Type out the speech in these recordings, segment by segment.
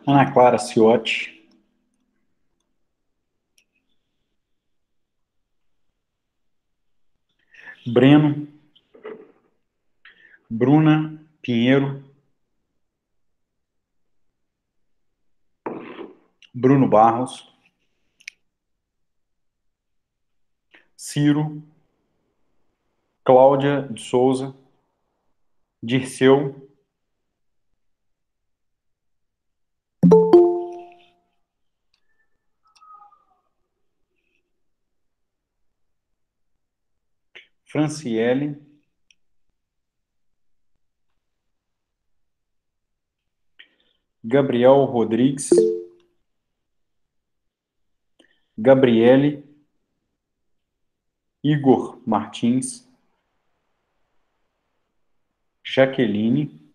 Ana Clara Ciotti, Breno, Bruna Pinheiro, Bruno Barros, Ciro, Cláudia de Souza, Dirceu, Franciele, Gabriel Rodrigues, Gabriele, Igor Martins, Jaqueline,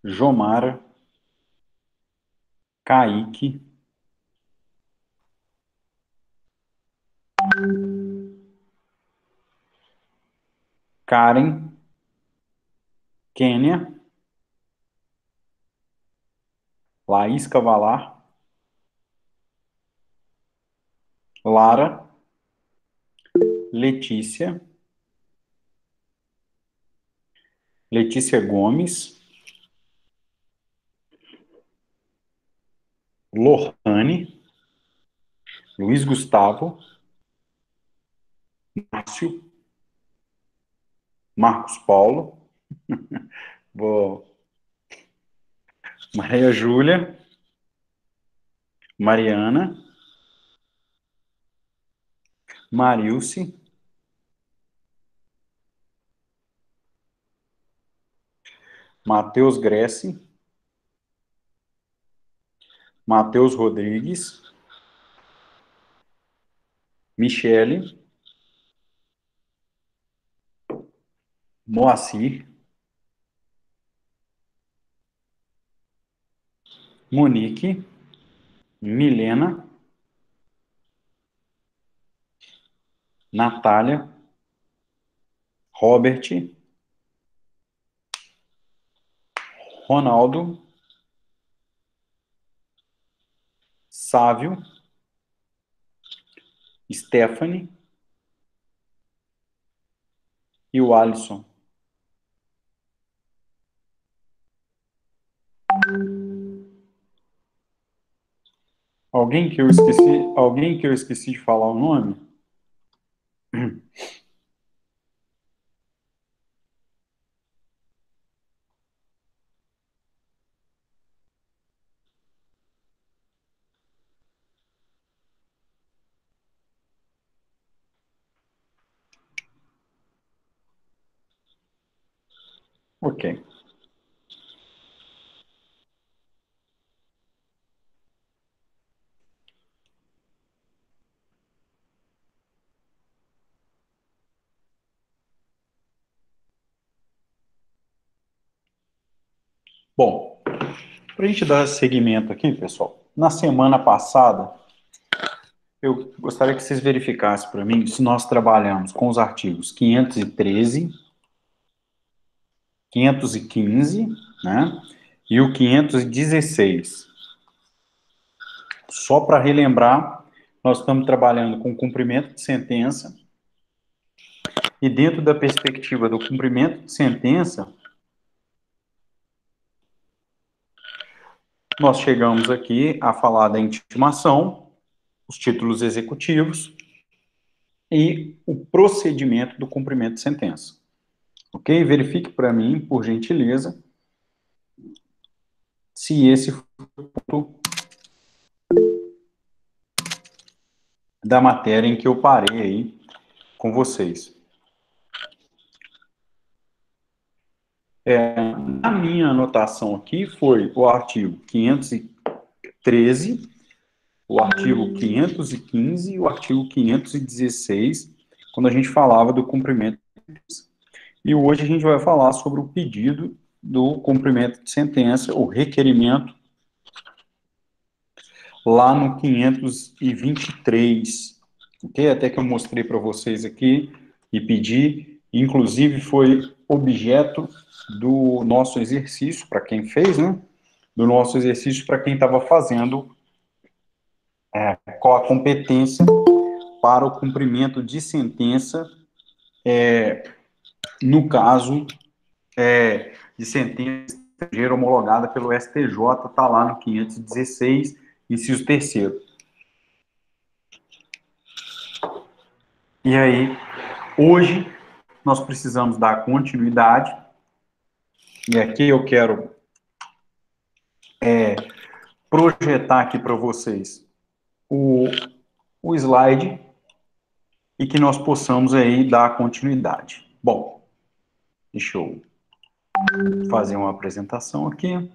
Jomara, Kaique, Karen, Kênia, Laís Cavalar, Lara, Letícia, Letícia Gomes, Lohane, Luiz Gustavo, Márcio, Marcos Paulo, Maria Júlia, Mariana, Marilce, Matheus Gressi, Matheus Rodrigues, Michele, Moacir, Monique, Milena, Natália, Robert, Ronaldo, Sávio, Stephanie e o Alisson. Alguém que eu esqueci de falar o nome? Ok. Bom, para a gente dar seguimento aqui, pessoal, na semana passada, eu gostaria que vocês verificassem para mim se nós trabalhamos com os artigos 513, 515, né, e o 516. Só para relembrar, nós estamos trabalhando com cumprimento de sentença, e dentro da perspectiva do cumprimento de sentença, nós chegamos aqui a falar da intimação, os títulos executivos e o procedimento do cumprimento de sentença. Ok? Verifique para mim, por gentileza, se esse foi o ponto da matéria em que eu parei aí com vocês. Na minha anotação aqui foi o artigo 513, o artigo 515 e o artigo 516, quando a gente falava do cumprimento de sentença. E hoje a gente vai falar sobre o pedido do cumprimento de sentença, o requerimento, lá no 523, ok? Até que eu mostrei para vocês aqui e pedi, inclusive foi objeto do nosso exercício, para quem fez, né? Do nosso exercício para quem estava fazendo qual a competência para o cumprimento de sentença, no caso de sentença estrangeira homologada pelo STJ, está lá no 516, inciso 3º. E aí, hoje, nós precisamos dar continuidade, e aqui eu quero projetar aqui para vocês o slide e que nós possamos aí dar continuidade. Bom, deixa eu fazer uma apresentação aqui.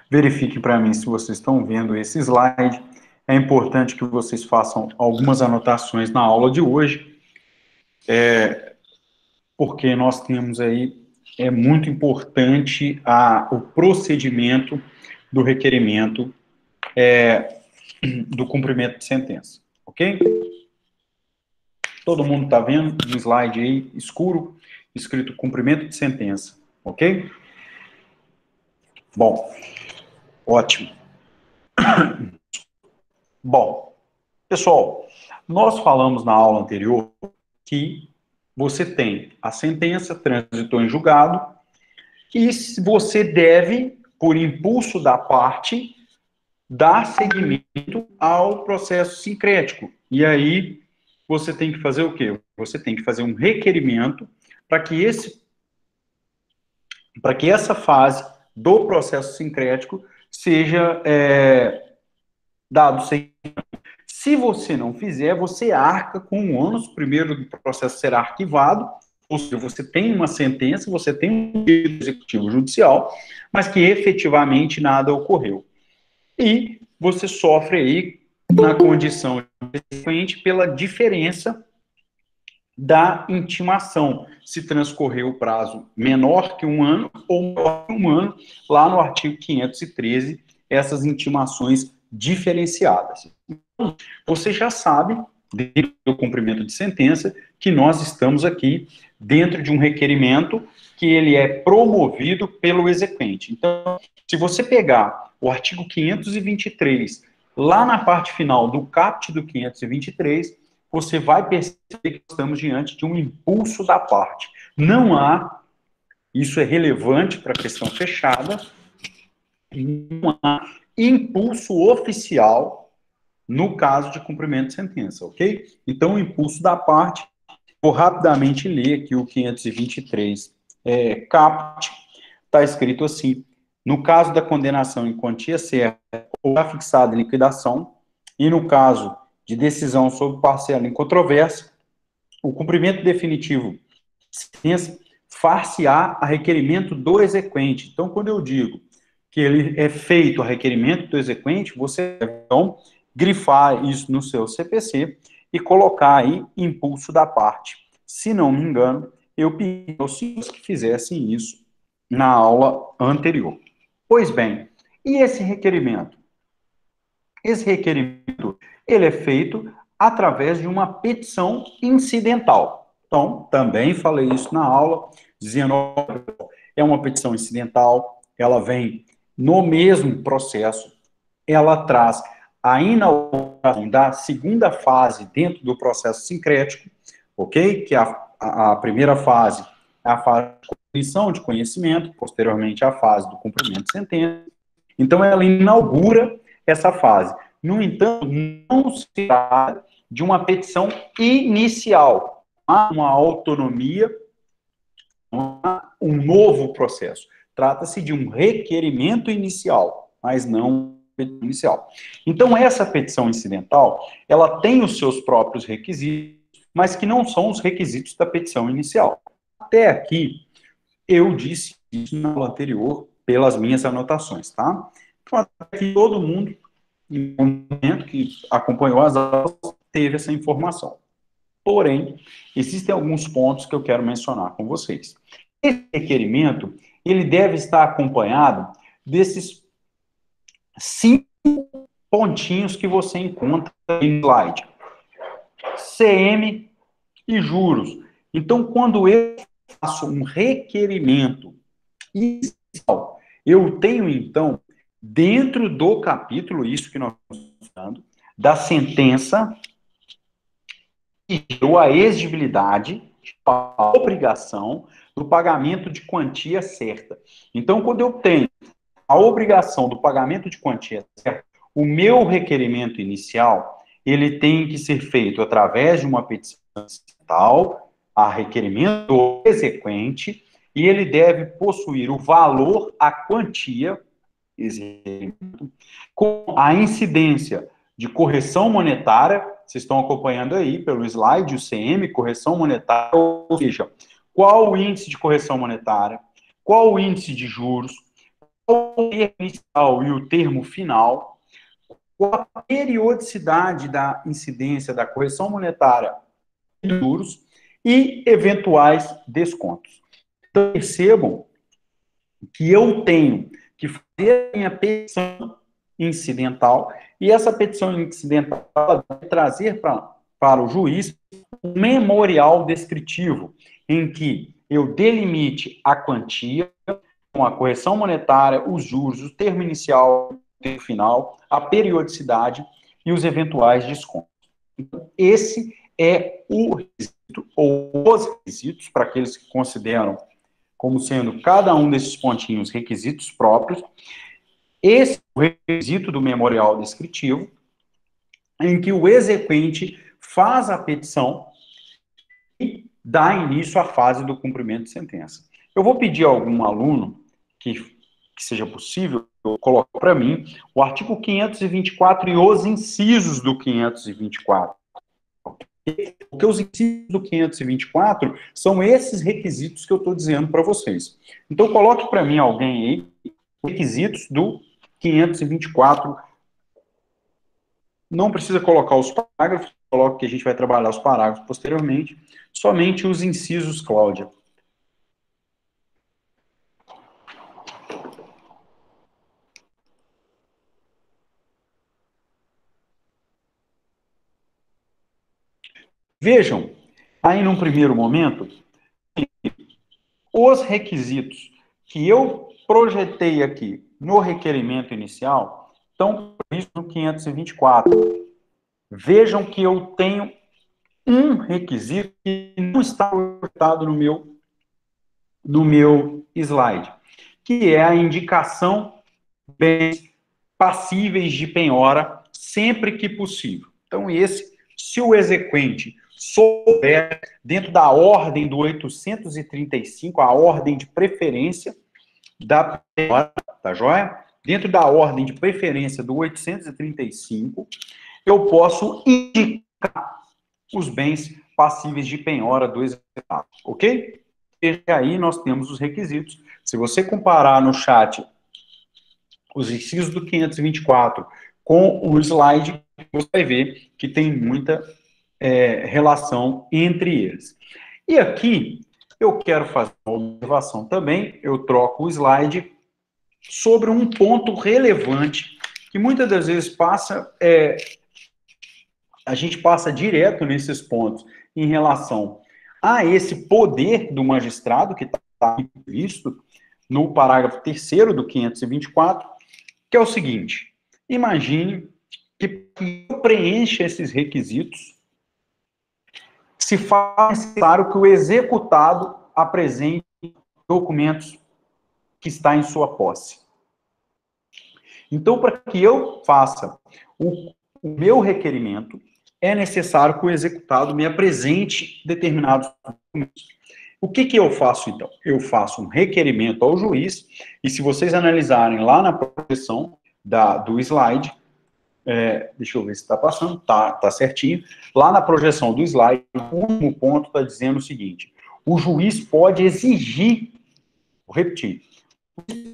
Verifique para mim se vocês estão vendo esse slide. É importante que vocês façam algumas anotações na aula de hoje, porque nós temos aí, é muito importante o procedimento do requerimento do cumprimento de sentença, ok? Todo mundo está vendo um slide aí escuro, escrito cumprimento de sentença, ok? Bom, ótimo. Bom, pessoal, nós falamos na aula anterior que você tem a sentença, transitou em julgado, e você deve, por impulso da parte, dar seguimento ao processo sincrético. E aí, você tem que fazer o quê? Você tem que fazer um requerimento para que essa fase do processo sincrético seja dado seguimento. Se você não fizer, você arca com o ônus, primeiro, do processo será arquivado, ou seja, você tem uma sentença, você tem um executivo judicial, mas que efetivamente nada ocorreu. E você sofre aí, na condição de pela diferença da intimação, se transcorreu o prazo menor que 1 ano ou maior que 1 ano, lá no artigo 513, essas intimações diferenciadas. Então, você já sabe, dentro do cumprimento de sentença, que nós estamos aqui dentro de um requerimento que ele é promovido pelo exequente. Então, se você pegar o artigo 523, lá na parte final do caput do 523, você vai perceber que estamos diante de um impulso da parte. Não há, isso é relevante para a questão fechada, não há impulso oficial no caso de cumprimento de sentença, ok? Então, o impulso da parte, vou rapidamente ler aqui o 523 caput, está escrito assim: no caso da condenação em quantia certa ou afixada em liquidação, e no caso de decisão sobre parcela em controvérsia, o cumprimento definitivo far-se-á a requerimento do exequente. Então, quando eu digo que ele é feito a requerimento do exequente, você deve, então, grifar isso no seu CPC e colocar aí impulso da parte. Se não me engano, eu pedi aos senhores que fizessem isso na aula anterior. Pois bem, e esse requerimento? Esse requerimento, ele é feito através de uma petição incidental. Então, também falei isso na aula, dizendo, é uma petição incidental, ela vem no mesmo processo, ela traz a inauguração da segunda fase dentro do processo sincrético, ok? Que a primeira fase é a fase de cognição de conhecimento, posteriormente a fase do cumprimento de sentença. Então, ela inaugura essa fase. No entanto, não se trata de uma petição inicial, há uma autonomia, um novo processo. Trata-se de um requerimento inicial, mas não inicial. Então, essa petição incidental, ela tem os seus próprios requisitos, mas que não são os requisitos da petição inicial. Até aqui, eu disse isso na aula anterior, pelas minhas anotações, tá? Então, até aqui, todo mundo, em um momento que acompanhou as aulas, teve essa informação. Porém, existem alguns pontos que eu quero mencionar com vocês. Esse requerimento, ele deve estar acompanhado desses 5 pontinhos que você encontra no slide. CM, e juros. Então, quando eu faço um requerimento inicial, eu tenho, então, dentro do capítulo, isso que nós estamos falando, da sentença, que gerou a exigibilidade, a obrigação do pagamento de quantia certa. Então, quando eu tenho a obrigação do pagamento de quantia certa, o meu requerimento inicial, ele tem que ser feito através de uma petição tal, a requerimento do exequente, e ele deve possuir o valor, a quantia, com a incidência de correção monetária, vocês estão acompanhando aí pelo slide, o CM, correção monetária, ou seja, qual o índice de correção monetária, qual o índice de juros, qual o termo inicial e o termo final, qual a periodicidade da incidência da correção monetária e dos juros e eventuais descontos. Então, percebam que eu tenho que fazer a minha petição incidental e essa petição incidental vai trazer para o juiz um memorial descritivo em que eu delimite a quantia com a correção monetária, os juros, o termo inicial, o termo final, a periodicidade e os eventuais descontos. Então, esse é o requisito, ou os requisitos, para aqueles que consideram como sendo cada um desses pontinhos requisitos próprios. Esse é o requisito do memorial descritivo, em que o exequente faz a petição e dá início à fase do cumprimento de sentença. Eu vou pedir a algum aluno que seja possível colocar para mim o artigo 524 e os incisos do 524. Porque os incisos do 524 são esses requisitos que eu estou dizendo para vocês. Então, coloque para mim alguém aí os requisitos do 524. Não precisa colocar os parágrafos, coloque que a gente vai trabalhar os parágrafos posteriormente. Somente os incisos, Cláudia. Vejam, aí num primeiro momento, os requisitos que eu projetei aqui no requerimento inicial estão previstos no 524. Vejam que eu tenho um requisito que não está projetado no meu slide, que é a indicação de bens passíveis de penhora sempre que possível. Então, se o exequente souber, dentro da ordem do 835, a ordem de preferência da penhora, tá joia? Dentro da ordem de preferência do 835, eu posso indicar os bens passíveis de penhora do executado, ok? E aí nós temos os requisitos. Se você comparar no chat os incisos do 524 com o slide, você vai ver que tem muita relação entre eles. E aqui, eu quero fazer uma observação também, eu troco o slide sobre um ponto relevante, que muitas das vezes a gente passa direto nesses pontos em relação a esse poder do magistrado, que está previsto no parágrafo 3º do 524, que é o seguinte: imagine que eu preencha esses requisitos, se faz necessário que o executado apresente documentos que está em sua posse. Então, para que eu faça o meu requerimento, é necessário que o executado me apresente determinados documentos. O que eu faço, então? Eu faço um requerimento ao juiz, e se vocês analisarem lá na projeção do slide, deixa eu ver se está passando, tá certinho. Lá na projeção do slide, o último ponto está dizendo o seguinte: o juiz pode exigir, vou repetir,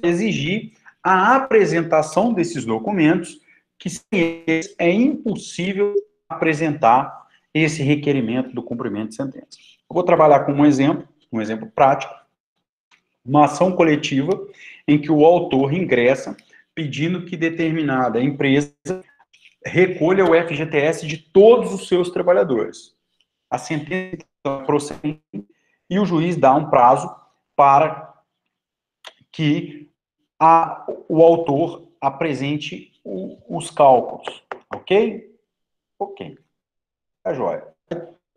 exigir a apresentação desses documentos, que sem eles é impossível apresentar esse requerimento do cumprimento de sentença. Eu vou trabalhar com um exemplo prático, uma ação coletiva em que o autor ingressa pedindo que determinada empresa recolha o FGTS de todos os seus trabalhadores. A sentença procedente, e o juiz dá um prazo para que o autor apresente os cálculos, ok? Ok, tá joia.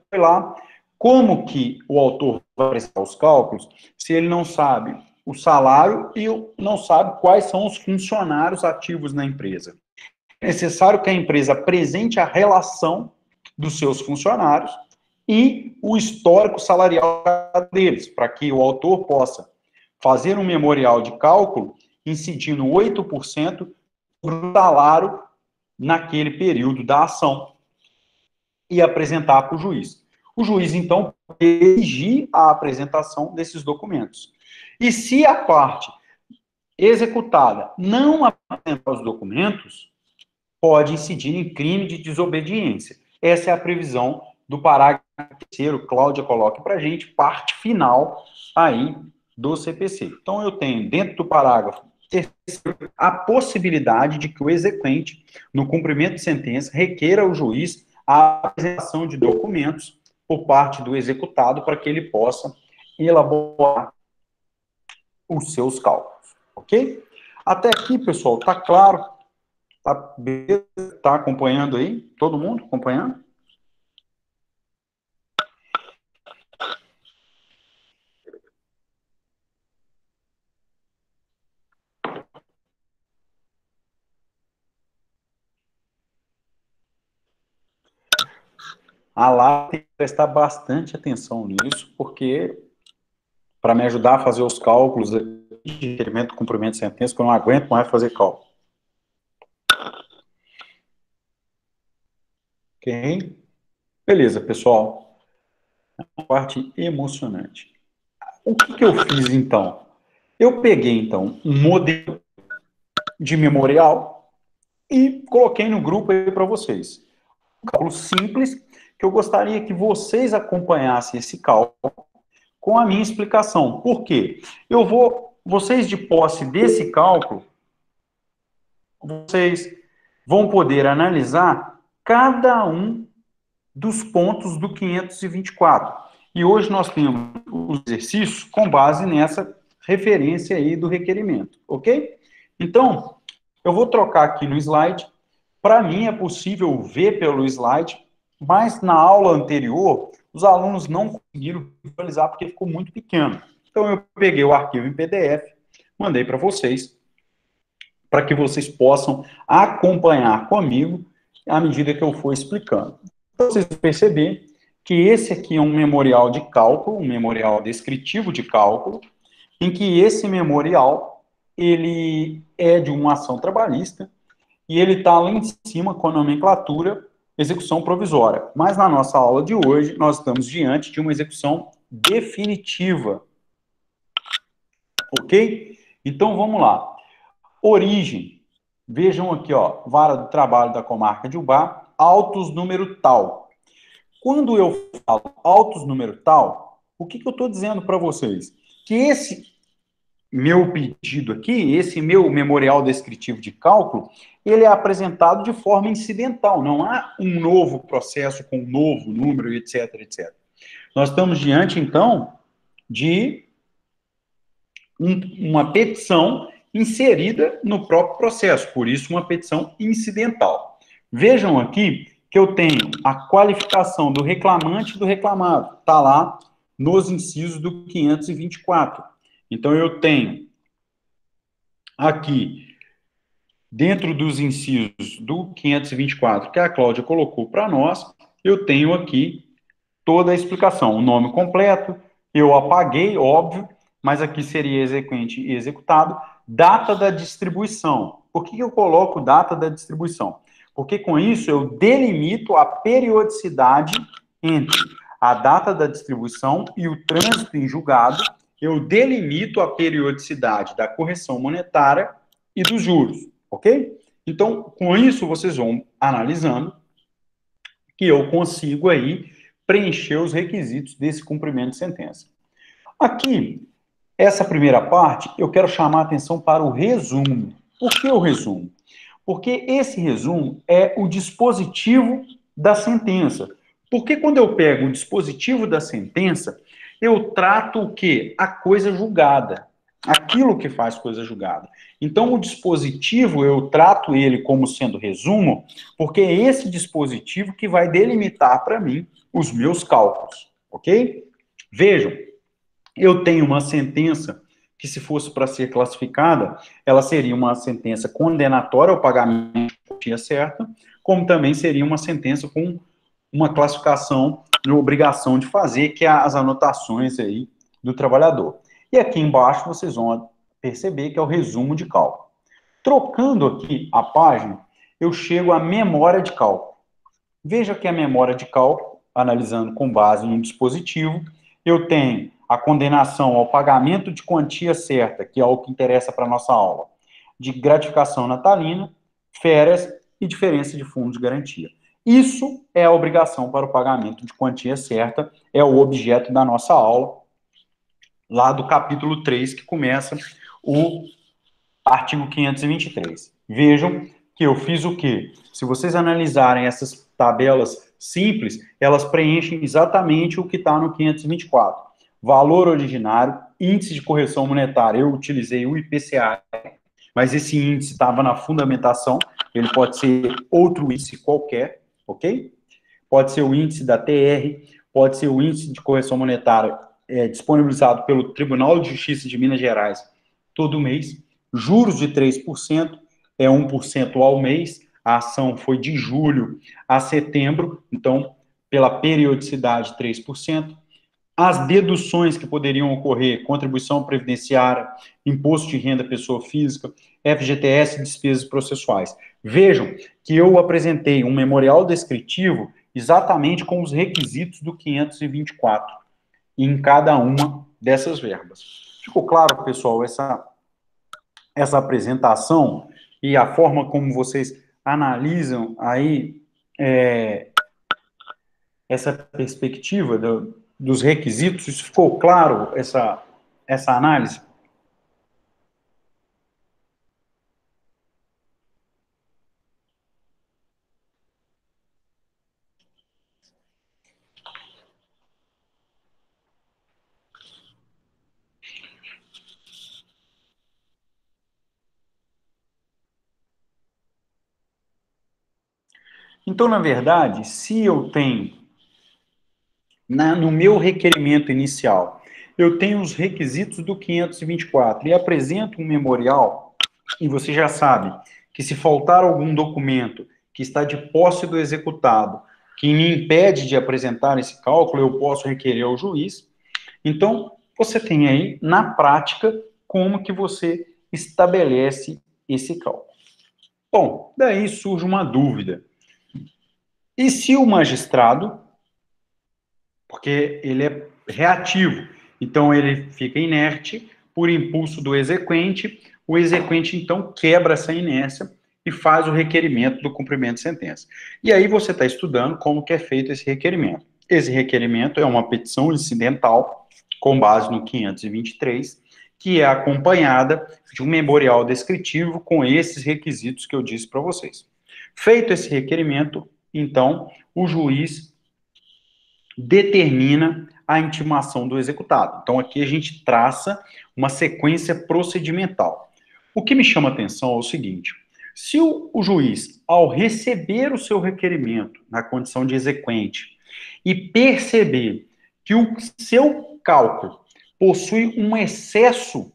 Foi lá, como que o autor vai apresentar os cálculos se ele não sabe o salário e não sabe quais são os funcionários ativos na empresa? É necessário que a empresa apresente a relação dos seus funcionários e o histórico salarial deles, para que o autor possa fazer um memorial de cálculo incidindo 8% sobre o salário naquele período da ação e apresentar para o juiz. O juiz, então, pode exigir a apresentação desses documentos. E se a parte executada não apresentar os documentos, pode incidir em crime de desobediência. Essa é a previsão do parágrafo 3º, Cláudia coloca para a gente, parte final aí do CPC. Então, eu tenho dentro do parágrafo 3º a possibilidade de que o exequente, no cumprimento de sentença, requeira ao juiz a apresentação de documentos por parte do executado para que ele possa elaborar os seus cálculos, ok? Até aqui, pessoal, tá claro? Tá acompanhando aí? Todo mundo acompanhando? A Lara tem que prestar bastante atenção nisso, porque para me ajudar a fazer os cálculos de requerimento, cumprimento de sentença, que eu não aguento mais fazer cálculo. Ok? Beleza, pessoal. A parte emocionante. O que eu fiz, então? Eu peguei, então, um modelo de memorial e coloquei no grupo aí para vocês. Um cálculo simples, que eu gostaria que vocês acompanhassem esse cálculo com a minha explicação. Por quê? Vocês de posse desse cálculo, vocês vão poder analisar cada um dos pontos do 524. E hoje nós temos os exercícios com base nessa referência aí do requerimento, ok? Então, eu vou trocar aqui no slide. Para mim é possível ver pelo slide, mas na aula anterior os alunos não conseguiram visualizar porque ficou muito pequeno. Então eu peguei o arquivo em PDF, mandei para vocês, para que vocês possam acompanhar comigo à medida que eu for explicando. Então, vocês vão perceber que esse aqui é um memorial de cálculo, um memorial descritivo de cálculo, em que esse memorial, ele é de uma ação trabalhista, e ele está lá em cima com a nomenclatura execução provisória. Mas na nossa aula de hoje, nós estamos diante de uma execução definitiva. Ok? Então, vamos lá. Origem. Vejam aqui, ó, vara do trabalho da comarca de Ubá, autos número tal. Quando eu falo autos número tal, o que eu estou dizendo para vocês? Que esse meu pedido aqui, esse meu memorial descritivo de cálculo, ele é apresentado de forma incidental, não há um novo processo com um novo número, etc, etc. Nós estamos diante, então, de uma petição inserida no próprio processo, por isso uma petição incidental. Vejam aqui que eu tenho a qualificação do reclamante e do reclamado, está lá nos incisos do 524. Então, eu tenho aqui, dentro dos incisos do 524, que a Cláudia colocou para nós, eu tenho aqui toda a explicação, o nome completo, eu apaguei, óbvio, mas aqui seria exequente e executado, data da distribuição. Por que eu coloco data da distribuição? Porque com isso eu delimito a periodicidade entre a data da distribuição e o trânsito em julgado, eu delimito a periodicidade da correção monetária e dos juros, ok? Então, com isso, vocês vão analisando que eu consigo aí preencher os requisitos desse cumprimento de sentença. Aqui, essa primeira parte, eu quero chamar a atenção para o resumo. Por que o resumo? Porque esse resumo é o dispositivo da sentença. Porque quando eu pego o dispositivo da sentença, eu trato o quê? A coisa julgada. Aquilo que faz coisa julgada. Então, o dispositivo, eu trato ele como sendo resumo, porque é esse dispositivo que vai delimitar para mim os meus cálculos, ok? Vejam, eu tenho uma sentença que, se fosse para ser classificada, ela seria uma sentença condenatória ao pagamento de quantia certa, como também seria uma sentença com uma classificação de obrigação de fazer, que é as anotações aí do trabalhador. E aqui embaixo vocês vão perceber que é o resumo de cálculo. Trocando aqui a página, eu chego à memória de cálculo. Veja que a memória de cálculo, analisando com base no dispositivo, eu tenho a condenação ao pagamento de quantia certa, que é o que interessa para a nossa aula, de gratificação natalina, férias e diferença de fundo de garantia. Isso é a obrigação para o pagamento de quantia certa, é o objeto da nossa aula, lá do capítulo 3, que começa o artigo 523. Vejam que eu fiz o quê? Se vocês analisarem essas tabelas simples, elas preenchem exatamente o que está no 524. Valor originário, índice de correção monetária, eu utilizei o IPCA, mas esse índice estava na fundamentação, ele pode ser outro índice qualquer, ok? Pode ser o índice da TR, pode ser o índice de correção monetária disponibilizado pelo Tribunal de Justiça de Minas Gerais todo mês, juros de 3%, é 1% ao mês, a ação foi de julho a setembro, então, pela periodicidade, 3%. As deduções que poderiam ocorrer, contribuição previdenciária, imposto de renda pessoa física, FGTS e despesas processuais. Vejam que eu apresentei um memorial descritivo exatamente com os requisitos do 524 em cada uma dessas verbas. Ficou claro, pessoal, essa apresentação e a forma como vocês analisam aí essa perspectiva dos requisitos? Isso ficou claro, essa análise? Então, na verdade, se eu tenho, no meu requerimento inicial, eu tenho os requisitos do 524 e apresento um memorial, e você já sabe que se faltar algum documento que está de posse do executado, que me impede de apresentar esse cálculo, eu posso requerer ao juiz. Então, você tem aí, na prática, como que você estabelece esse cálculo. Bom, daí surge uma dúvida. E se o magistrado, porque ele é reativo, então ele fica inerte por impulso do exequente, o exequente então quebra essa inércia e faz o requerimento do cumprimento de sentença. E aí você está estudando como que é feito esse requerimento. Esse requerimento é uma petição incidental, com base no 523, que é acompanhada de um memorial descritivo com esses requisitos que eu disse para vocês. Feito esse requerimento, então, o juiz determina a intimação do executado. Então, aqui a gente traça uma sequência procedimental. O que me chama a atenção é o seguinte: se o juiz, ao receber o seu requerimento na condição de exequente e perceber que o seu cálculo possui um excesso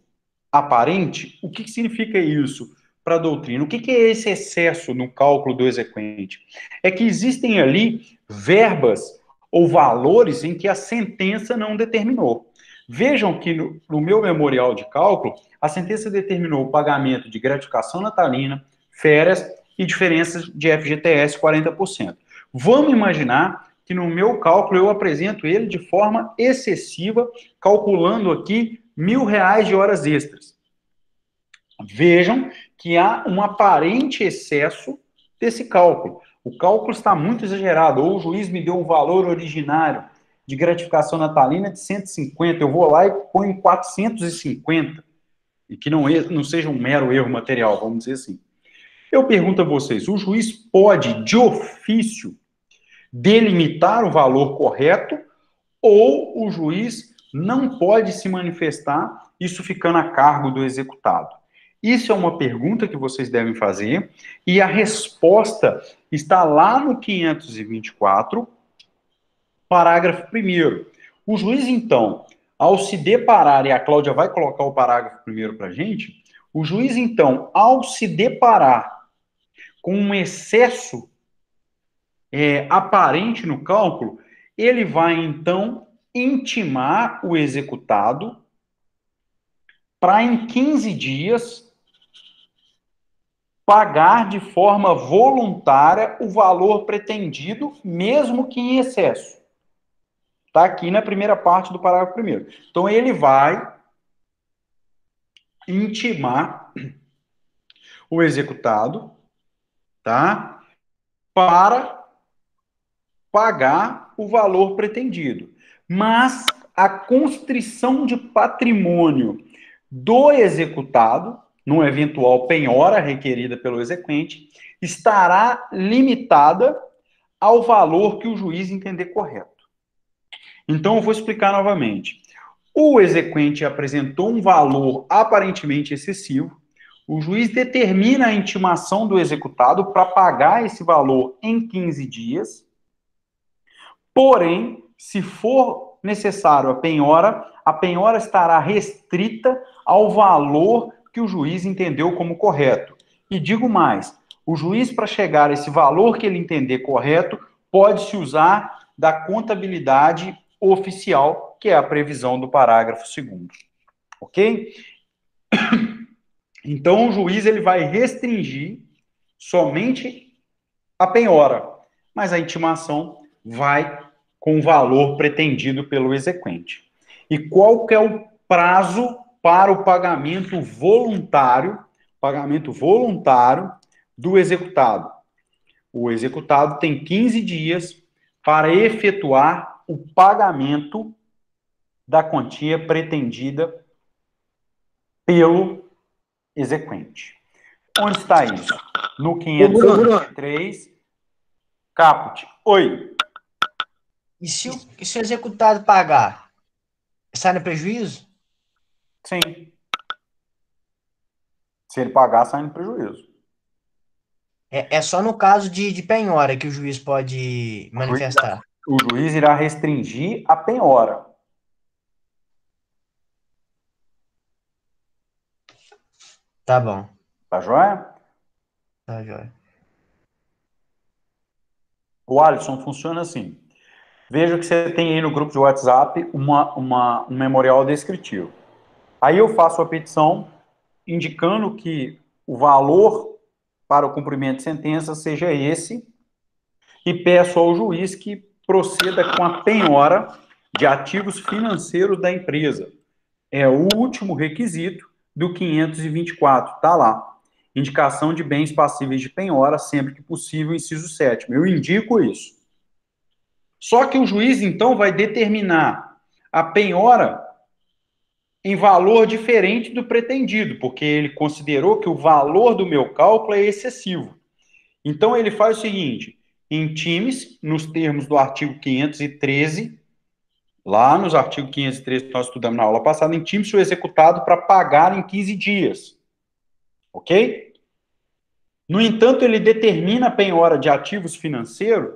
aparente, o que significa isso para a doutrina? O que é esse excesso no cálculo do exequente? É que existem ali verbas ou valores em que a sentença não determinou. Vejam que no meu memorial de cálculo, a sentença determinou o pagamento de gratificação natalina, férias e diferenças de FGTS 40%. Vamos imaginar que no meu cálculo eu apresento ele de forma excessiva, calculando aqui R$ 1.000 de horas extras. Vejam que há um aparente excesso desse cálculo. O cálculo está muito exagerado, ou o juiz me deu um valor originário de gratificação natalina de 150, eu vou lá e ponho 450, e que não seja um mero erro material, vamos dizer assim. Eu pergunto a vocês, o juiz pode, de ofício, delimitar o valor correto, ou o juiz não pode se manifestar, isso ficando a cargo do executado? Isso é uma pergunta que vocês devem fazer, e a resposta está lá no 524, parágrafo 1º. O juiz, então, ao se deparar, e a Cláudia vai colocar o parágrafo 1º para a gente, o juiz, então, ao se deparar com um excesso aparente no cálculo, ele vai, então, intimar o executado para, em 15 dias, pagar de forma voluntária o valor pretendido, mesmo que em excesso. Está aqui na primeira parte do parágrafo 1º. Então, ele vai intimar o executado, tá? Para pagar o valor pretendido. Mas a constrição de patrimônio do executado, numa eventual penhora requerida pelo exequente, estará limitada ao valor que o juiz entender correto. Então, eu vou explicar novamente. O exequente apresentou um valor aparentemente excessivo, o juiz determina a intimação do executado para pagar esse valor em 15 dias, porém, se for necessário a penhora estará restrita ao valor que o juiz entendeu como correto. E digo mais, o juiz, para chegar a esse valor que ele entender correto, pode-se usar da contabilidade oficial, que é a previsão do parágrafo 2º. Ok? Então, o juiz ele vai restringir somente a penhora, mas a intimação vai com o valor pretendido pelo exequente. E qual que é o prazo para o pagamento voluntário do executado? O executado tem 15 dias para efetuar o pagamento da quantia pretendida pelo exequente. Onde está isso? No 523, caput. Oi. E se o executado pagar, sai no prejuízo? Sim. Se ele pagar, sai no prejuízo. É só no caso de penhora que o juiz pode manifestar. O juiz irá restringir a penhora. Tá bom. Tá joia? Tá joia. O Alisson funciona assim. Veja que você tem aí no grupo de WhatsApp um memorial descritivo. Aí eu faço a petição indicando que o valor para o cumprimento de sentença seja esse e peço ao juiz que proceda com a penhora de ativos financeiros da empresa. É o último requisito do 524, está lá. Indicação de bens passíveis de penhora, sempre que possível, inciso 7º. Eu indico isso. Só que o juiz, então, vai determinar a penhora em valor diferente do pretendido, porque ele considerou que o valor do meu cálculo é excessivo. Então, ele faz o seguinte: intime-se, nos termos do artigo 513, lá nos artigos 513 que nós estudamos na aula passada, intime-se o executado para pagar em 15 dias. Ok? No entanto, ele determina a penhora de ativos financeiros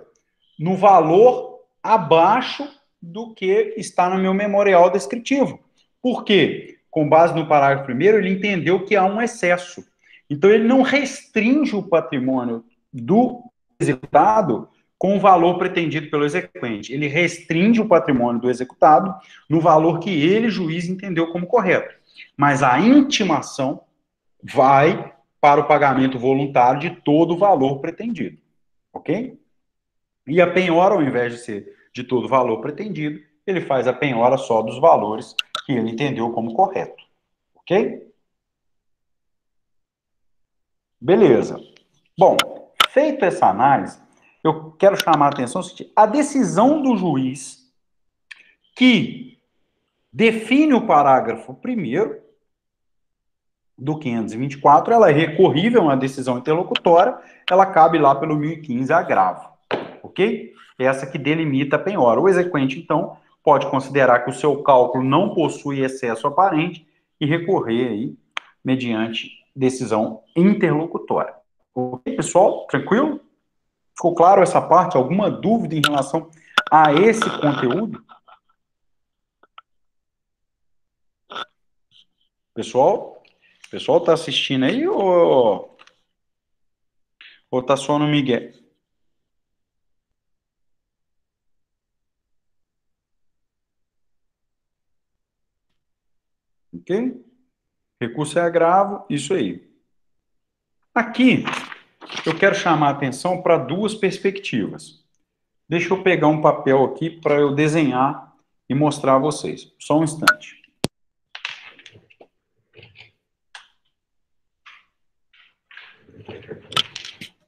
no valor abaixo do que está no meu memorial descritivo. Por quê? Com base no parágrafo 1º, ele entendeu que há um excesso. Então, ele não restringe o patrimônio do executado com o valor pretendido pelo exequente. Ele restringe o patrimônio do executado no valor que ele, juiz, entendeu como correto. Mas a intimação vai para o pagamento voluntário de todo o valor pretendido. Ok? E a penhora, ao invés de ser de todo o valor pretendido, ele faz a penhora só dos valores que ele entendeu como correto. Ok? Beleza. Bom, feita essa análise, eu quero chamar a atenção a decisão do juiz que define o parágrafo 1º do 524, ela é recorrível, uma decisão interlocutória, ela cabe lá pelo 1015 agravo. Ok? ok? Essa que delimita a penhora. O exequente, então, pode considerar que o seu cálculo não possui excesso aparente e recorrer aí mediante decisão interlocutória. Ok, pessoal? Tranquilo? Ficou claro essa parte? Alguma dúvida em relação a esse conteúdo? Pessoal? Pessoal tá assistindo aí ou tá só no Miguel? Ok? Recurso é agravo, isso aí. Aqui, eu quero chamar a atenção para duas perspectivas. Deixa eu pegar um papel aqui para eu desenhar e mostrar a vocês. Só um instante.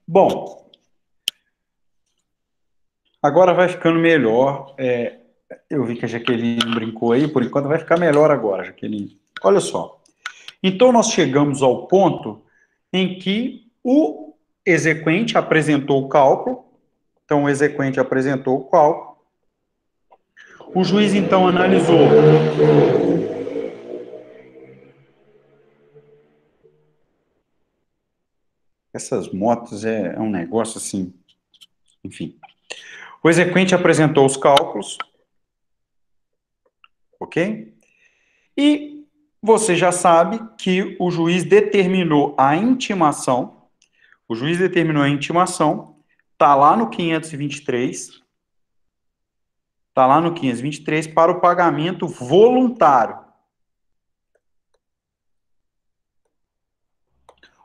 Bom, agora vai ficando melhor. Eu vi que a Jaqueline brincou aí, por enquanto vai ficar melhor agora, Jaqueline. Olha só. Então, nós chegamos ao ponto em que o exequente apresentou o cálculo. Então, o exequente apresentou o cálculo. O juiz, então, analisou. Essas motos é um negócio assim, enfim. O exequente apresentou os cálculos, ok? E você já sabe que o juiz determinou a intimação. O juiz determinou a intimação, está lá no 523. Está lá no 523 para o pagamento voluntário.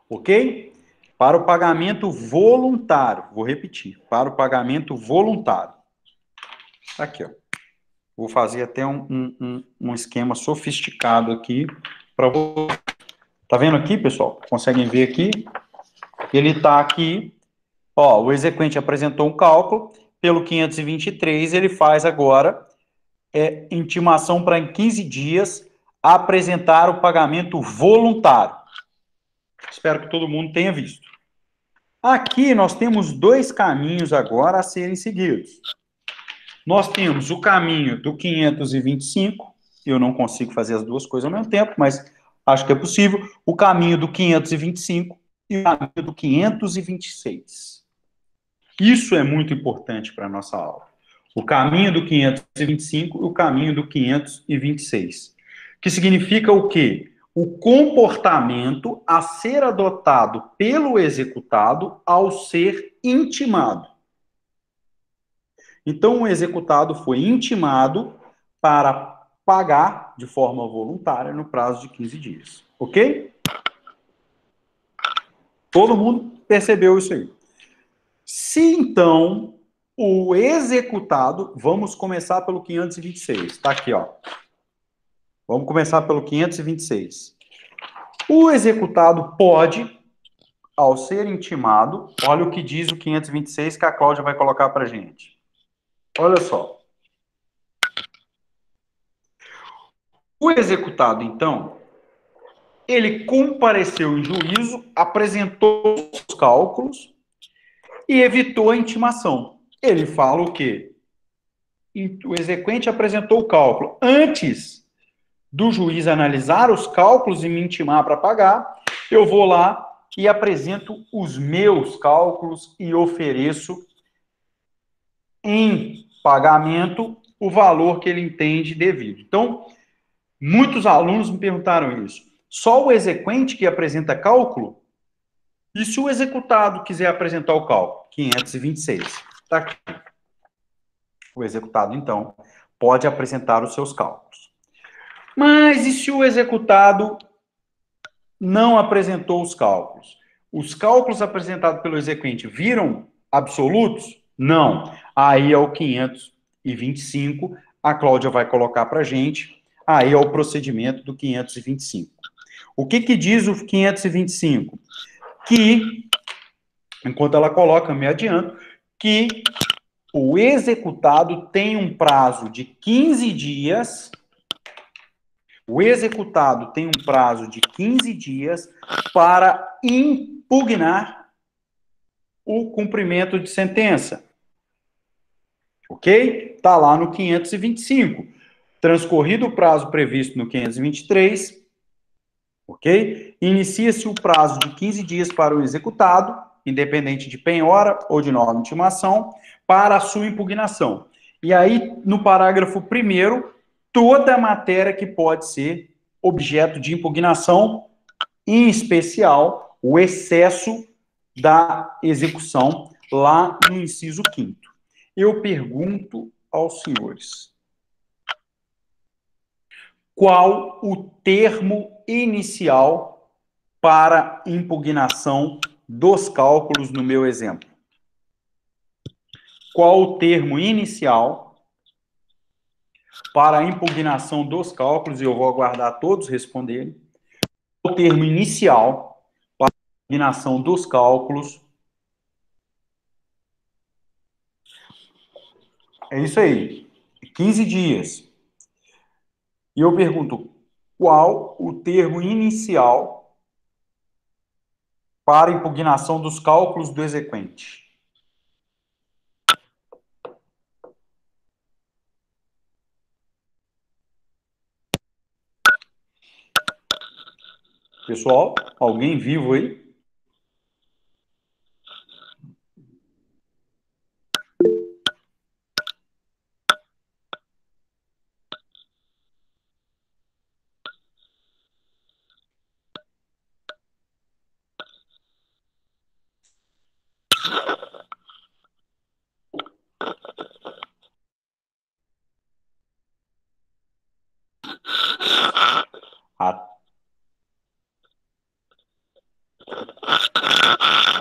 Ok? Para o pagamento voluntário. Vou repetir. Para o pagamento voluntário. Aqui, ó. Vou fazer até um esquema sofisticado aqui. Tá vendo aqui, pessoal? Conseguem ver aqui? Ele está aqui. Ó, o exequente apresentou um cálculo. Pelo 523, ele faz agora intimação para em 15 dias apresentar o pagamento voluntário. Espero que todo mundo tenha visto. Aqui nós temos dois caminhos agora a serem seguidos. Nós temos o caminho do 525, eu não consigo fazer as duas coisas ao mesmo tempo, mas acho que é possível, o caminho do 525 e o caminho do 526. Isso é muito importante para a nossa aula. O caminho do 525 e o caminho do 526. Que significa o quê? O comportamento a ser adotado pelo executado ao ser intimado. Então, o executado foi intimado para pagar de forma voluntária no prazo de 15 dias. Ok? Todo mundo percebeu isso aí. Se, então, o executado... Vamos começar pelo 526. Está aqui, ó. Vamos começar pelo 526. O executado pode, ao ser intimado... Olha o que diz o 526 que a Cláudia vai colocar para a gente. Olha só. O executado, então, ele compareceu em juízo, apresentou os cálculos e evitou a intimação. Ele fala o quê? O exequente apresentou o cálculo. Antes do juiz analisar os cálculos e me intimar para pagar, eu vou lá e apresento os meus cálculos e ofereço em pagamento o valor que ele entende devido. Então, muitos alunos me perguntaram isso. Só o exequente que apresenta cálculo? E se o executado quiser apresentar o cálculo? 526. Está aqui. O executado, então, pode apresentar os seus cálculos. Mas e se o executado não apresentou os cálculos? Os cálculos apresentados pelo exequente viram absolutos? Não. Aí é o 525. A Cláudia vai colocar para a gente. Aí é o procedimento do 525. O que diz o 525? Que, enquanto ela coloca, me adianto, que o executado tem um prazo de 15 dias. O executado tem um prazo de 15 dias para impugnar o cumprimento de sentença. ok? Está lá no 525. Transcorrido o prazo previsto no 523, ok? Inicia-se o prazo de 15 dias para o executado, independente de penhora ou de nova intimação, para a sua impugnação. E aí, no parágrafo 1º, toda a matéria que pode ser objeto de impugnação, em especial o excesso da execução, lá no inciso 5º. Eu pergunto aos senhores, qual o termo inicial para impugnação dos cálculos no meu exemplo? Qual o termo inicial para a impugnação dos cálculos? E eu vou aguardar todos responderem. O termo inicial para a impugnação dos cálculos. É isso aí. 15 dias. E eu pergunto, qual o termo inicial para a impugnação dos cálculos do exequente? Pessoal, alguém vivo aí?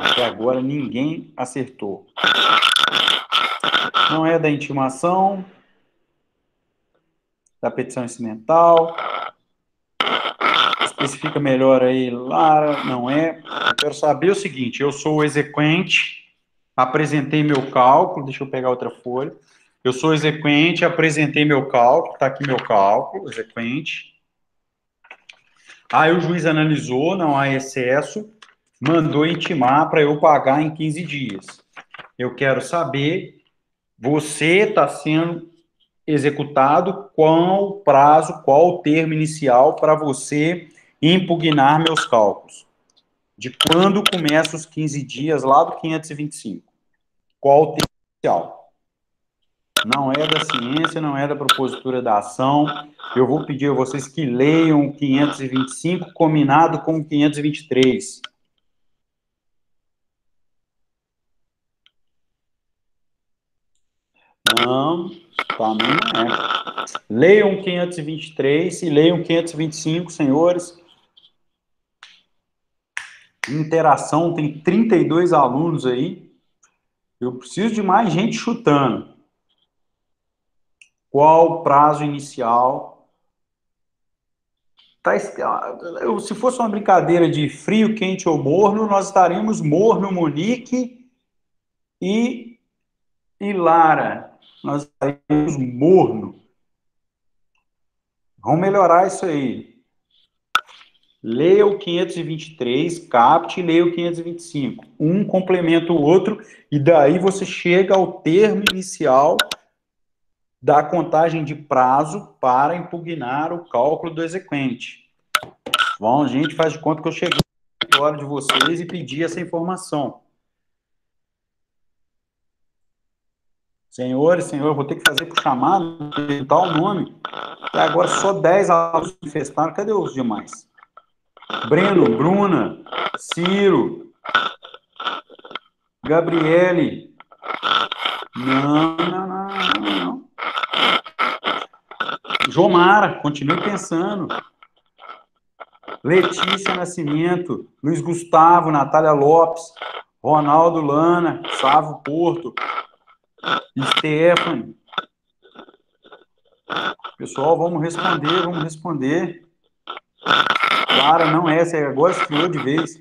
Até agora ninguém acertou. Não é da intimação, da petição incidental. Especifica melhor aí, Lara, não é. Eu quero saber o seguinte, eu sou o exequente, apresentei meu cálculo, deixa eu pegar outra folha. Eu sou exequente, apresentei meu cálculo, está aqui meu cálculo, exequente. Aí o juiz analisou, não há excesso, mandou intimar para eu pagar em 15 dias. Eu quero saber, você está sendo executado, qual o prazo, qual o termo inicial para você impugnar meus cálculos? De quando começa os 15 dias lá do 525? Qual o termo inicial? Não é da ciência, não é da propositura da ação. Eu vou pedir a vocês que leiam o 525 combinado com o 523. Não, também não é. Leiam 523 e leiam 525, senhores. Interação, tem 32 alunos aí. Eu preciso de mais gente chutando. Qual o prazo inicial? Se fosse uma brincadeira de frio, quente ou morno, nós estaríamos morno, Monique e Lara. Nós estaríamos morno. Vamos melhorar isso aí. Leia o 523, capte e leia o 525. Um complementa o outro e daí você chega ao termo inicial da contagem de prazo para impugnar o cálculo do exequente. Bom, gente, faz de conta que eu cheguei na hora de vocês e pedi essa informação. Senhores, eu vou ter que fazer por chamado, tal nome. Até agora só 10 alunos manifestaram. Cadê os demais? Breno, Bruna, Ciro, Gabriele. Não. Jomara, continue pensando. Letícia Nascimento, Luiz Gustavo, Natália Lopes, Ronaldo Lana, Sávio Porto, Stephanie. Pessoal, vamos responder. Clara, não é, essa agora esfriou de vez.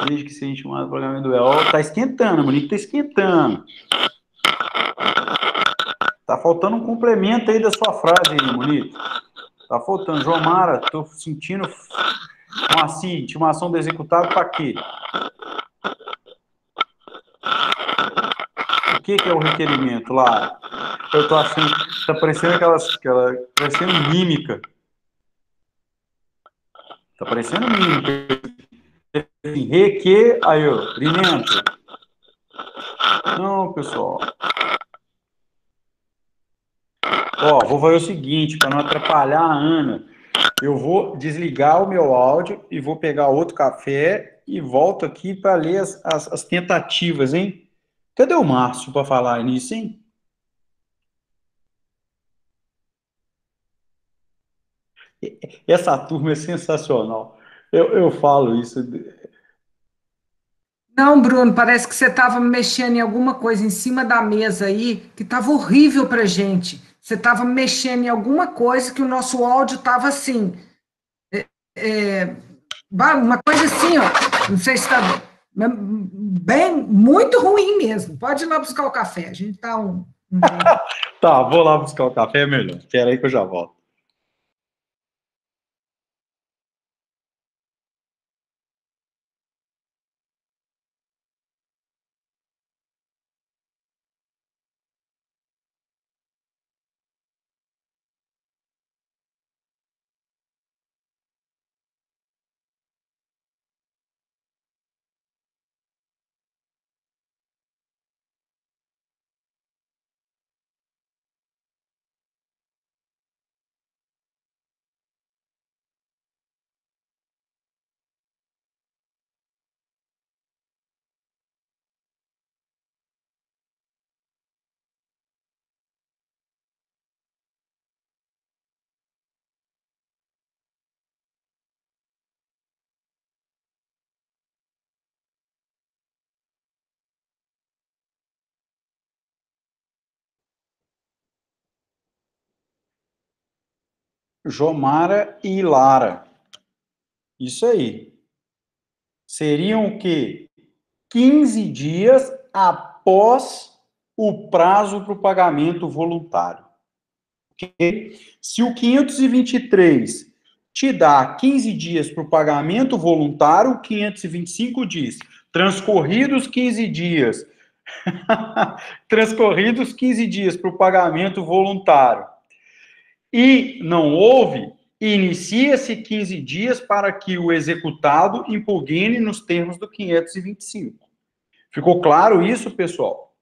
Desde que seja chamado programa do EOL. Tá esquentando, Monique, tá esquentando. Tá faltando um complemento aí da sua frase aí, Monique. Tá faltando. Jomara, tô sentindo assim, intimação do executado para quê? que é o requerimento lá? Eu tô achando, tá parecendo parecendo mímica. Tá parecendo mímica. Aí, ó, alimento. Não, pessoal. Ó, vou fazer o seguinte, para não atrapalhar a Ana. Eu vou desligar o meu áudio e vou pegar outro café e volto aqui para ler as tentativas, hein? Cadê o Márcio para falar nisso, hein? Essa turma é sensacional. Eu falo isso. Não, Bruno, parece que você estava mexendo em alguma coisa em cima da mesa aí que estava horrível para gente. Você estava mexendo em alguma coisa que o nosso áudio estava assim, é, uma coisa assim, ó. Não sei se está bem, muito ruim mesmo. Pode ir lá buscar o café. A gente está um jeito. Tá, vou lá buscar o café, é melhor. Espera aí que eu já volto. Jomara e Lara. Isso aí. Seriam o quê? 15 dias após o prazo para o pagamento voluntário. Okay? Se o 523 te dá 15 dias para o pagamento voluntário, o 525 diz, transcorridos 15 dias, transcorridos 15 dias para o pagamento voluntário, e não houve, inicia-se 15 dias para que o executado impugne nos termos do 525. Ficou claro isso, pessoal?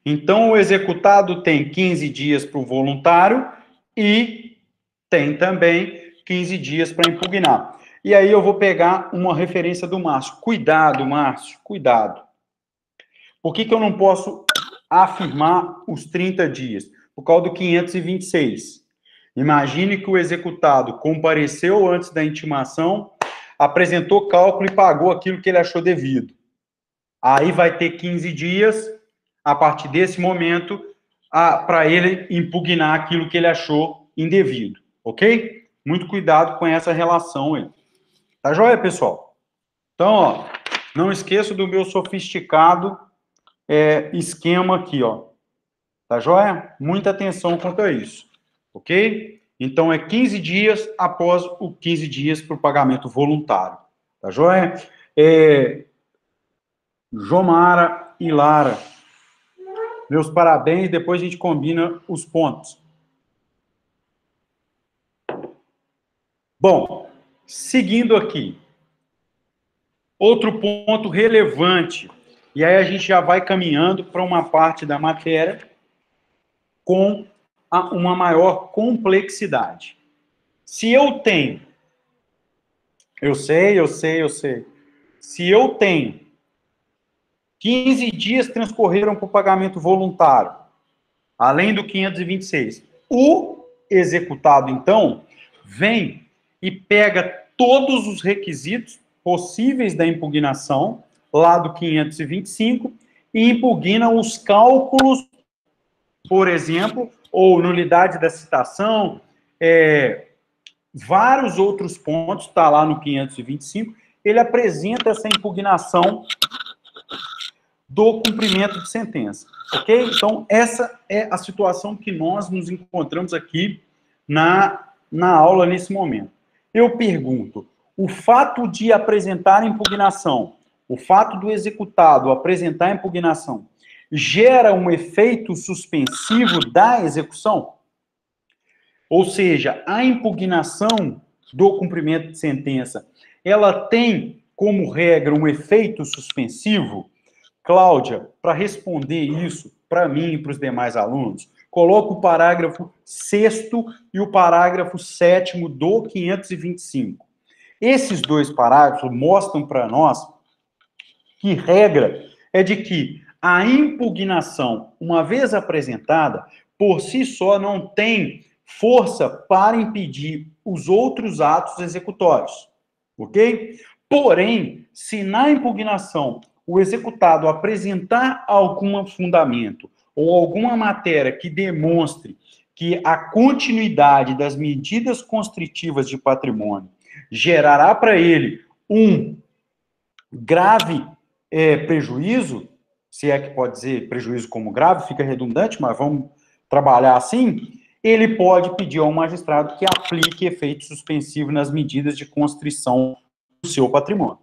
Então, o executado tem 15 dias para o voluntário e tem também 15 dias para impugnar. E aí eu vou pegar uma referência do Márcio. Cuidado, Márcio, cuidado. Por que eu não posso afirmar os 30 dias? Por causa do 526. Imagine que o executado compareceu antes da intimação, apresentou cálculo e pagou aquilo que ele achou devido. Aí vai ter 15 dias, a partir desse momento, para ele impugnar aquilo que ele achou indevido, ok? Muito cuidado com essa relação aí. Tá joia, pessoal? Então, ó, não esqueça do meu sofisticado esquema aqui, ó. Tá joia? Muita atenção quanto a isso, ok? Então, é 15 dias após o 15 dias para o pagamento voluntário. Tá joia? Jomara e Lara, meus parabéns, depois a gente combina os pontos. Bom, seguindo aqui. Outro ponto relevante, e aí a gente já vai caminhando para uma parte da matéria com uma maior complexidade. Se eu tenho, eu sei. Se eu tenho 15 dias transcorreram para o pagamento voluntário, além do 526, o executado, então, vem e pega todos os requisitos possíveis da impugnação, lá do 525, e impugna os cálculos, por exemplo, ou nulidade da citação, vários outros pontos, está lá no 525, ele apresenta essa impugnação do cumprimento de sentença, ok? Então, essa é a situação que nós nos encontramos aqui na aula nesse momento. Eu pergunto, o fato de apresentar impugnação o fato do executado apresentar a impugnação gera um efeito suspensivo da execução? Ou seja, a impugnação do cumprimento de sentença, ela tem como regra um efeito suspensivo? Cláudia, para responder isso, para mim e para os demais alunos, coloca o parágrafo 6º e o parágrafo 7º do 525. Esses dois parágrafos mostram para nós que regra é de que a impugnação, uma vez apresentada, por si só não tem força para impedir os outros atos executórios, ok? Porém, se na impugnação o executado apresentar algum fundamento ou alguma matéria que demonstre que a continuidade das medidas constritivas de patrimônio gerará para ele um grave prejuízo, se é que pode dizer prejuízo como grave, fica redundante, mas vamos trabalhar assim, ele pode pedir ao magistrado que aplique efeito suspensivo nas medidas de constrição do seu patrimônio,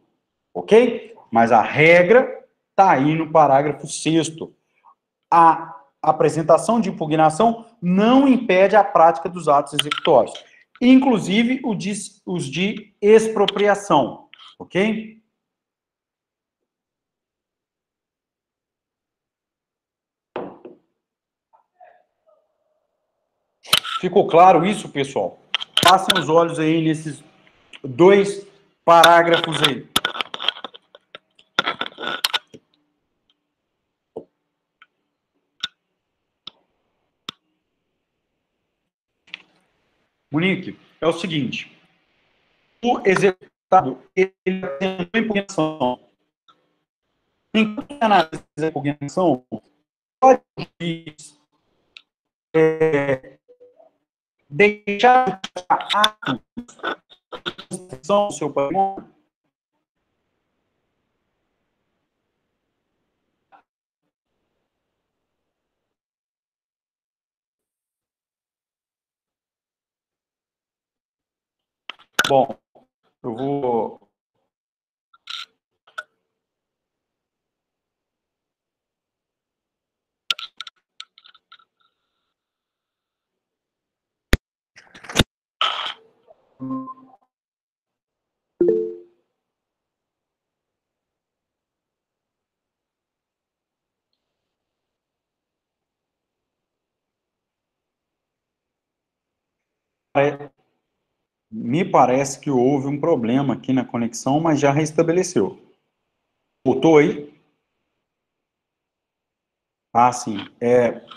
ok? Mas a regra está aí no parágrafo 6º. A apresentação de impugnação não impede a prática dos atos executórios, inclusive os de expropriação, ok? Ficou claro isso, pessoal? Passem os olhos aí nesses dois parágrafos aí. Monique, é o seguinte, o executado, ele tem uma impugnação. Enquanto analisa a impugnação, pode deixar de ato do seu patrimônio. Bom, eu vou... Me parece que houve um problema aqui na conexão, mas já restabeleceu. Voltou aí? Ah, sim.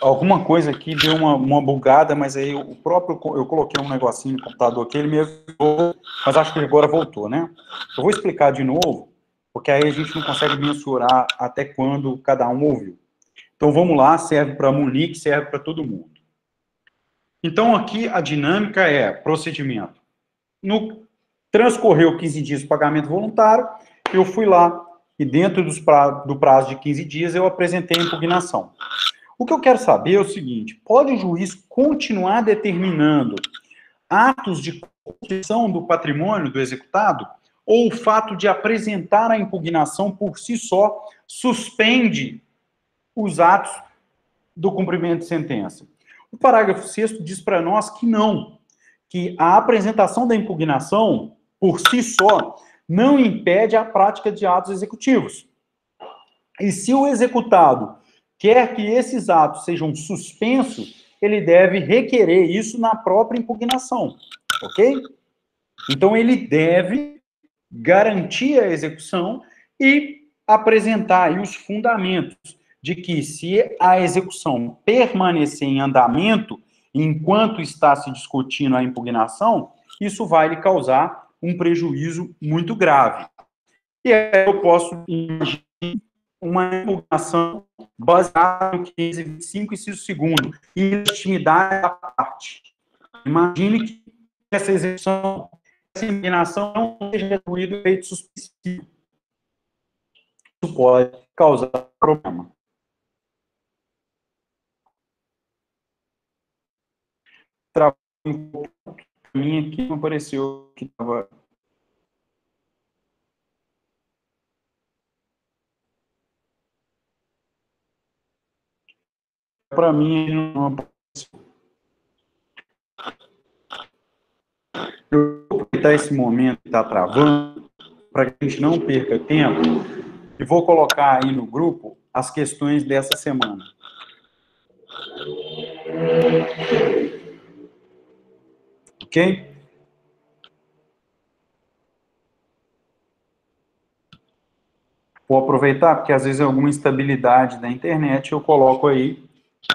Alguma coisa aqui deu uma bugada, mas aí eu coloquei um negocinho no computador aqui, ele me ajudou, mas acho que agora voltou, né? Eu vou explicar de novo, porque aí a gente não consegue mensurar até quando cada um ouviu. Então vamos lá, serve para a Monique, serve para todo mundo. Então aqui a dinâmica é procedimento. Transcorreu 15 dias do pagamento voluntário, eu fui lá e dentro do prazo de 15 dias eu apresentei a impugnação. O que eu quero saber é o seguinte, pode o juiz continuar determinando atos de constituição do patrimônio do executado? Ou o fato de apresentar a impugnação por si só suspende os atos do cumprimento de sentença? O parágrafo 6º diz para nós que não, que a apresentação da impugnação, por si só, não impede a prática de atos executivos. E se o executado quer que esses atos sejam suspensos, ele deve requerer isso na própria impugnação, ok? Então, ele deve garantir a execução e apresentar aí os fundamentos de que, se a execução permanecer em andamento, enquanto está se discutindo a impugnação, isso vai lhe causar um prejuízo muito grave. E aí eu posso imaginar uma impugnação baseada no 525, inciso 2º, ilegitimidade da parte. Imagine que essa execução, essa impugnação não seja atribuído efeito suspensivo. Isso pode causar problema. Para mim aqui não apareceu que estava... para mim, não. Eu vou aproveitar esse momento que está travando, para que a gente não perca tempo, e vou colocar aí no grupo as questões dessa semana. Ok? Vou aproveitar, porque às vezes alguma instabilidade da internet, eu coloco aí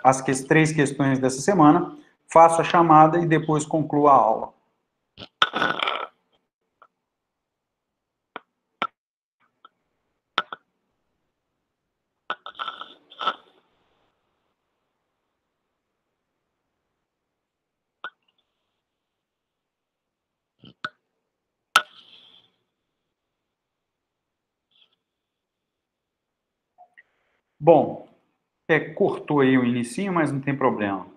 as 3 questões dessa semana, faço a chamada e depois concluo a aula. Bom, cortou aí o inicinho, mas não tem problema.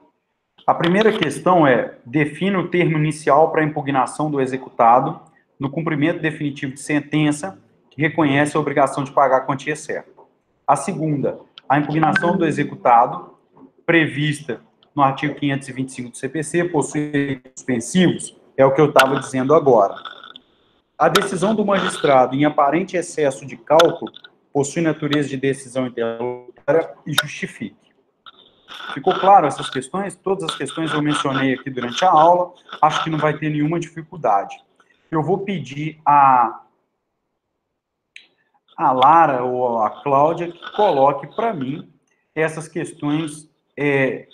A primeira questão é: defina o termo inicial para a impugnação do executado no cumprimento definitivo de sentença que reconhece a obrigação de pagar a quantia certa. A segunda, a impugnação do executado, prevista no artigo 525 do CPC, possui efeitos suspensivos, é o que eu estava dizendo agora. A decisão do magistrado em aparente excesso de cálculo possui natureza de decisão interlocutória e justifique. Ficou claro essas questões? Todas as questões eu mencionei aqui durante a aula, acho que não vai ter nenhuma dificuldade. Eu vou pedir a Lara ou a Cláudia que coloque para mim essas questões, e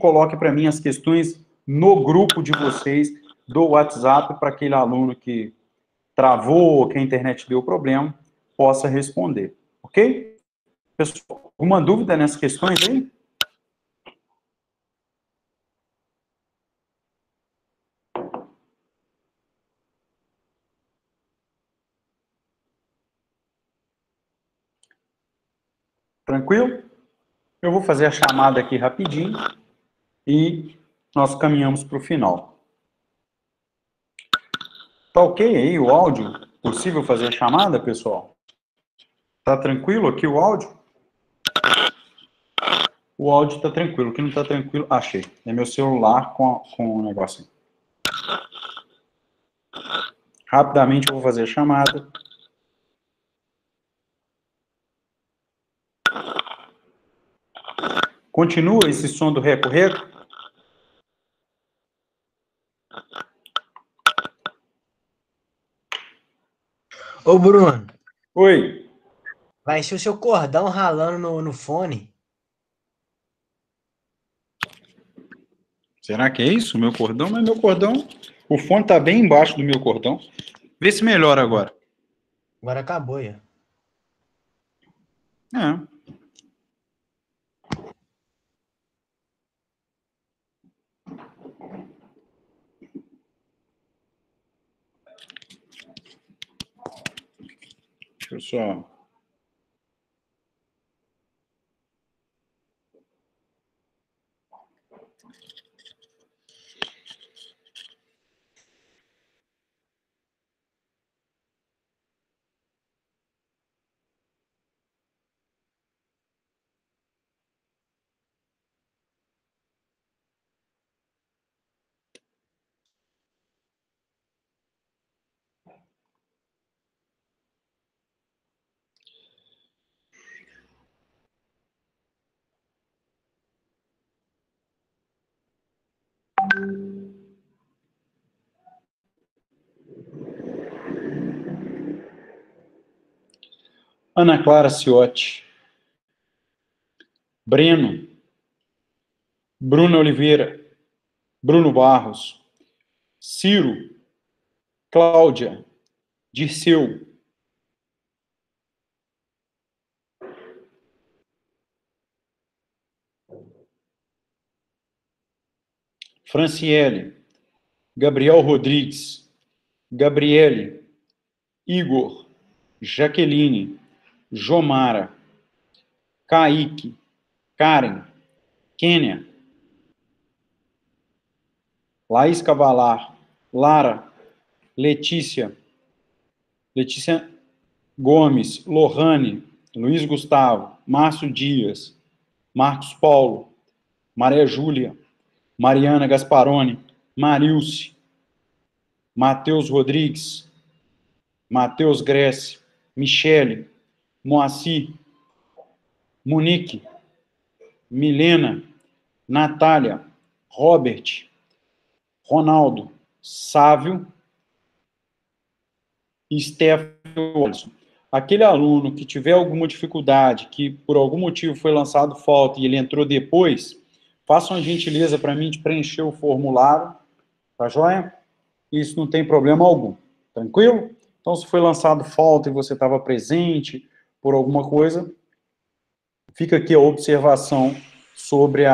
coloque para mim as questões no grupo de vocês do WhatsApp, para aquele aluno que travou, que a internet deu problema, possa responder. Ok? Pessoal, alguma dúvida nessas questões aí? Tranquilo? Eu vou fazer a chamada aqui rapidinho e nós caminhamos para o final. Tá ok aí o áudio? Possível fazer a chamada, pessoal? Tá tranquilo aqui o áudio? O áudio tá tranquilo. O que não tá tranquilo... Achei. É meu celular com o negócio. Rapidamente eu vou fazer a chamada. Continua esse som do reco-reco? Ô, Bruno, Oi. vai ser o seu cordão ralando no fone. Será que é isso? Meu cordão? Mas meu cordão... O fone tá bem embaixo do meu cordão. Vê se melhora agora. Agora acabou, já. É. Deixa eu só... Ana Clara Ciotti. Breno. Bruna Oliveira. Bruno Barros. Ciro. Cláudia. Dirceu. Franciele. Gabriel Rodrigues. Gabriele. Igor. Jaqueline. Jomara. Kaique. Karen. Kênia. Laís Cavalar. Lara. Letícia. Gomes. Lohane. Luiz Gustavo. Márcio Dias. Marcos Paulo, Maria Júlia, Mariana Gasparoni, Marilce, Matheus Rodrigues, Matheus Gressi, Michele, Moacir, Monique, Milena, Natália, Robert, Ronaldo, Sávio e Stefano. Aquele aluno que tiver alguma dificuldade, que por algum motivo foi lançado falta e ele entrou depois, faça uma gentileza para mim de preencher o formulário, tá joia? Isso não tem problema algum, tranquilo? Então, se foi lançado falta e você estava presente por alguma coisa, fica aqui a observação sobre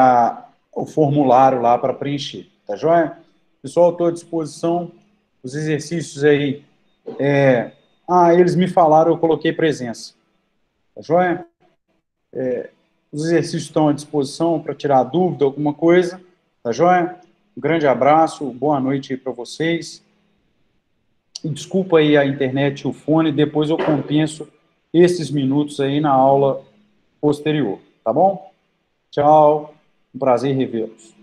o formulário lá para preencher, tá joia? Pessoal, estou à disposição, os exercícios aí, eles me falaram, eu coloquei presença, tá joia? Os exercícios estão à disposição para tirar dúvida, alguma coisa, tá joia? Um grande abraço, boa noite aí para vocês. E desculpa aí a internet e o fone, depois eu compenso esses minutos aí na aula posterior, tá bom? Tchau, um prazer revê-los.